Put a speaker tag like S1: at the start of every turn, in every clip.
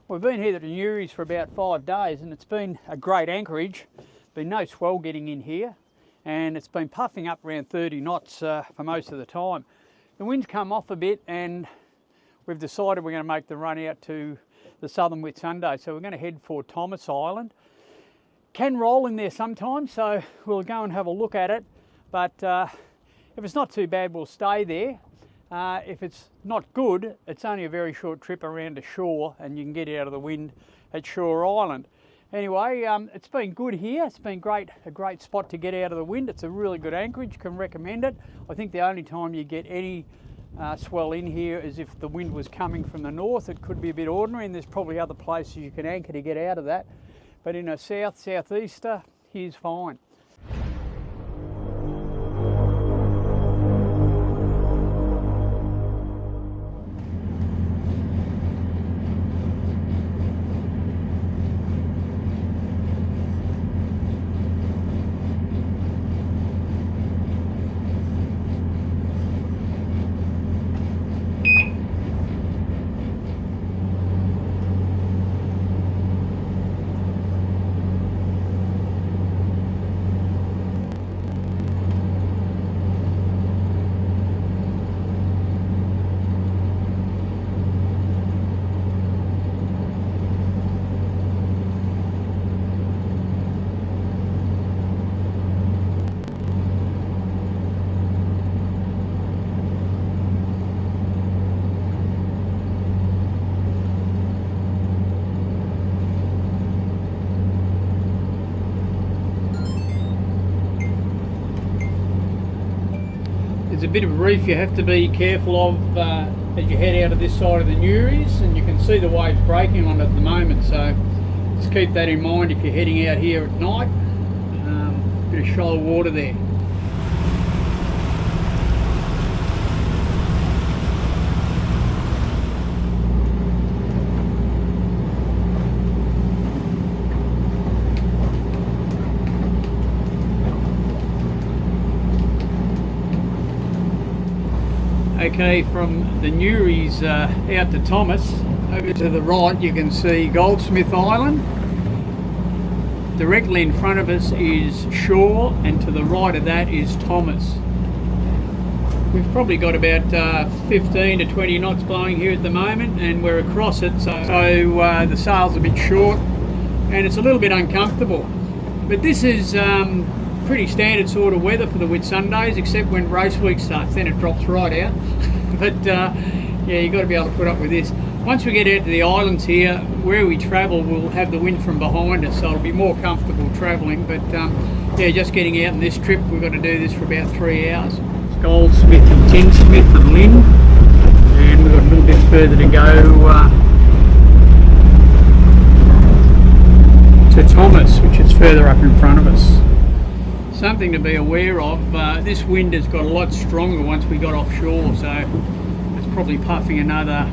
S1: We've been here at the Newry's for about 5 days and it's been a great anchorage. Been no swell getting in here and it's been puffing up around 30 knots for most of the time. The wind's come off a bit and we've decided we're going to make the run out to the Southern Whitsundays. So we're going to head for Thomas Island. Can roll in there sometimes, so we'll go and have a look at it. But if it's not too bad, we'll stay there. If it's not good, it's only a very short trip around to shore and you can get out of the wind at Shore Island. Anyway, it's been good here. It's been a great spot to get out of the wind. It's a really good anchorage, can recommend it. I think the only time you get any swell in here is if the wind was coming from the north. It could be a bit ordinary and there's probably other places you can anchor to get out of that. But in a southeaster, here's fine. There's a bit of reef you have to be careful of as you head out of this side of the Newry's, and you can see the waves breaking on it at the moment, so just keep that in mind if you're heading out here at night. Bit of shallow water there. Okay, from the Newry's out to Thomas, over to the right you can see Goldsmith Island. Directly in front of us is Shore and to the right of that is Thomas. We've probably got about 15 to 20 knots blowing here at the moment and we're across it, so the sail's a bit short and it's a little bit uncomfortable. But this is pretty standard sort of weather for the Whitsundays, except when race week starts, then it drops right out. But yeah, you've got to be able to put up with this. Once we get out to the islands here, where we travel, we'll have the wind from behind us, so it'll be more comfortable travelling. But yeah, just getting out on this trip, we've got to do this for about 3 hours. It's Goldsmith and Tinsmith and Lynn, and we've got a little bit further to go to Thomas, which is further up in front of us. Something to be aware of, this wind has got a lot stronger once we got offshore, so it's probably puffing another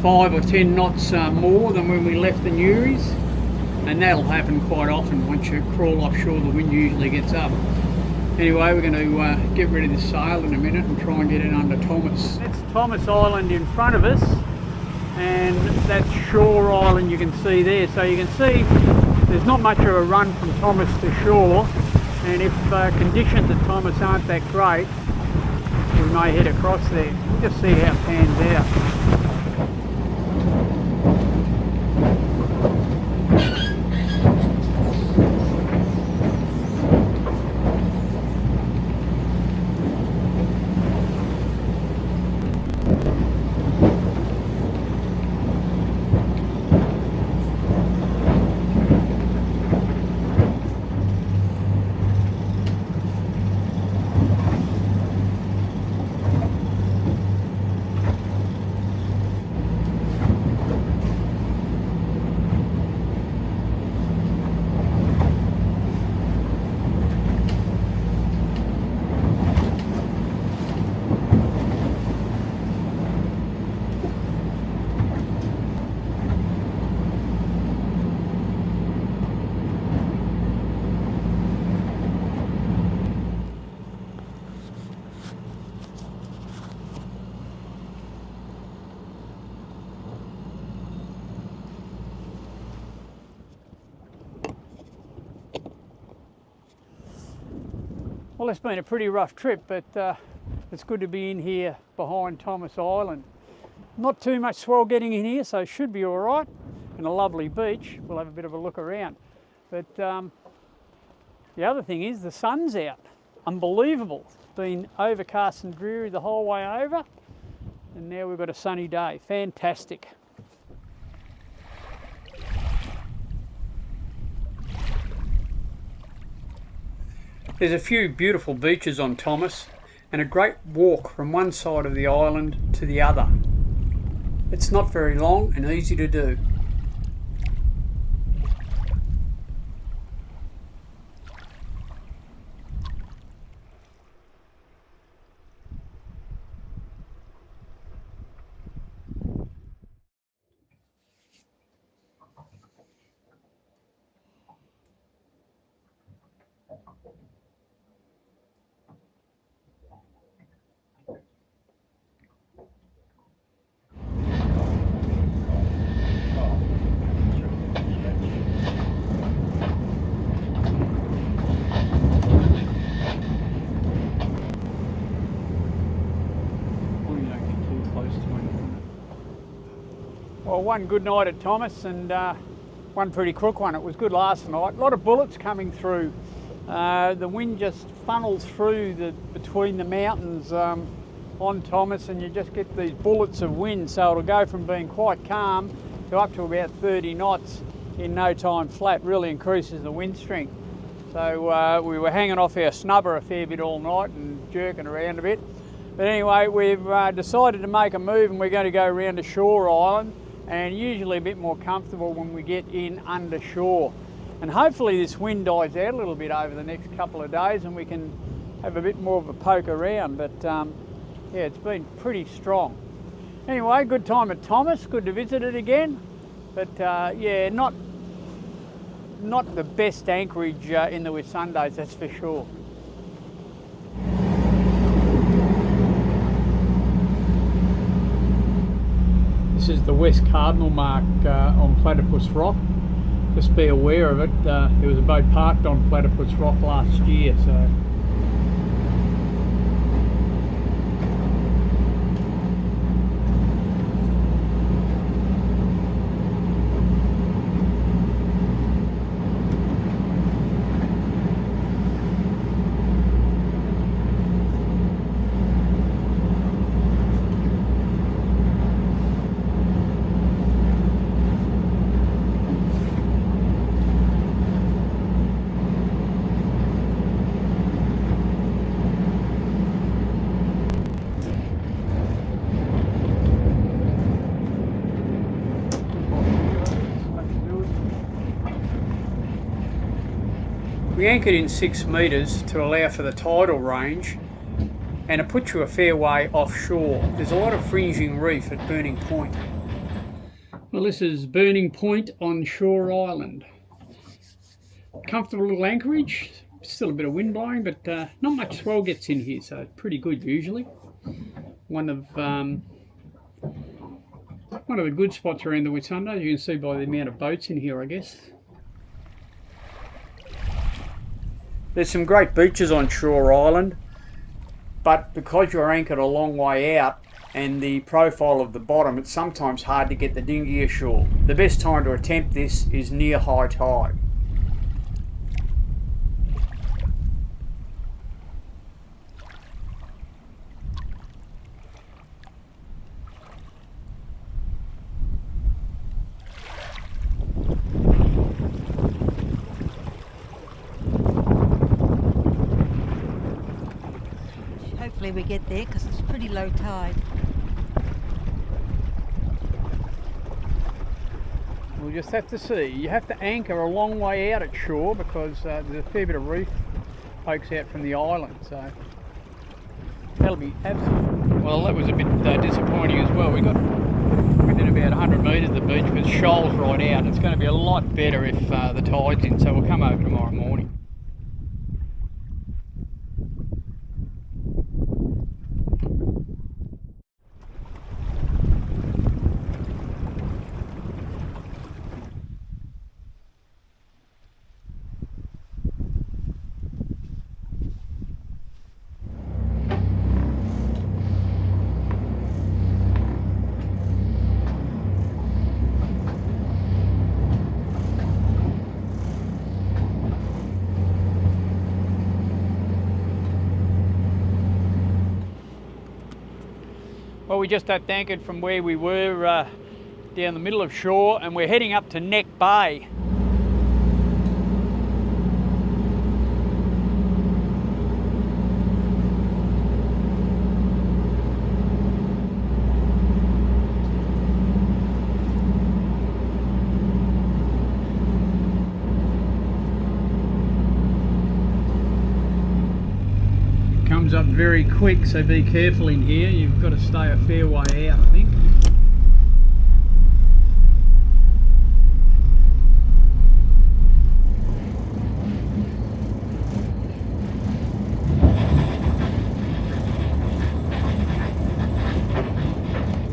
S1: 5 or 10 knots more than when we left the Newry's, and that'll happen quite often. Once you crawl offshore, the wind usually gets up. Anyway, we're going to get rid of this sail in a minute and try and get it under Thomas. That's Thomas Island in front of us, and that's Shore Island you can see there. So you can see there's not much of a run from Thomas to shore, and if conditions at Thomas aren't that great, we may head across there. We'll just see how it pans out. Well, it's been a pretty rough trip, but it's good to be in here behind Thomas Island. Not too much swell getting in here, so it should be all right. And a lovely beach. We'll have a bit of a look around. But the other thing is the sun's out. Unbelievable. It's been overcast and dreary the whole way over, and now we've got a sunny day. Fantastic. There's a few beautiful beaches on Thomas and a great walk from one side of the island to the other. It's not very long and easy to do. Well, one good night at Thomas and one pretty crook one. It was good last night. A lot of bullets coming through. The wind just funnels through between the mountains on Thomas, and you just get these bullets of wind. So it'll go from being quite calm to up to about 30 knots in no time flat. Really increases the wind strength. So we were hanging off our snubber a fair bit all night and jerking around a bit. But anyway, we've decided to make a move, and we're going to go around to Shore Island, and usually a bit more comfortable when we get in under shore. And hopefully this wind dies out a little bit over the next couple of days and we can have a bit more of a poke around. But yeah, it's been pretty strong. Anyway, good time at Thomas, good to visit it again. But yeah, not the best anchorage in the Whitsundays, that's for sure. This is the West Cardinal mark on Platypus Rock. Just be aware of it. There was a boat parked on Platypus Rock last year, so. We anchored in 6 metres to allow for the tidal range, and it puts you a fair way offshore. There's a lot of fringing reef at Burning Point. Well, this is Burning Point on Shore Island. Comfortable little anchorage, still a bit of wind blowing, but not much swell gets in here, so it's pretty good usually. One of the good spots around the Whitsundays, you can see by the amount of boats in here, I guess. There's some great beaches on Shore Island, but because you're anchored a long way out and the profile of the bottom, it's sometimes hard to get the dinghy ashore. The best time to attempt this is near high tide.
S2: Hopefully we get there because it's pretty low tide.
S1: We'll just have to see. You have to anchor a long way out at shore because there's a fair bit of reef pokes out from the island, so that'll be absolutely... Well, that was a bit disappointing as well. We did about 100 metres of the beach with shoals right out. It's going to be a lot better if the tide's in, so we'll come over tomorrow morning. we just had anchored from where we were down the middle of shore, and we're heading up to Neck Bay. Comes up very quick, so be careful in here. You've got to stay a fair way out, I think.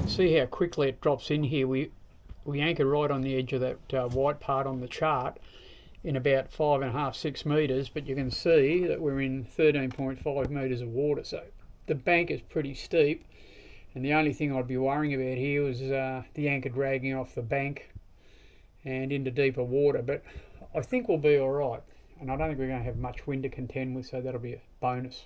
S1: See how quickly it drops in here. We anchor right on the edge of that white part on the chart in about 5.5, 6 metres, but you can see that we're in 13.5 metres of water, so the bank is pretty steep, and the only thing I'd be worrying about here was the anchor dragging off the bank and into deeper water, but I think we'll be alright, and I don't think we're going to have much wind to contend with, so that'll be a bonus.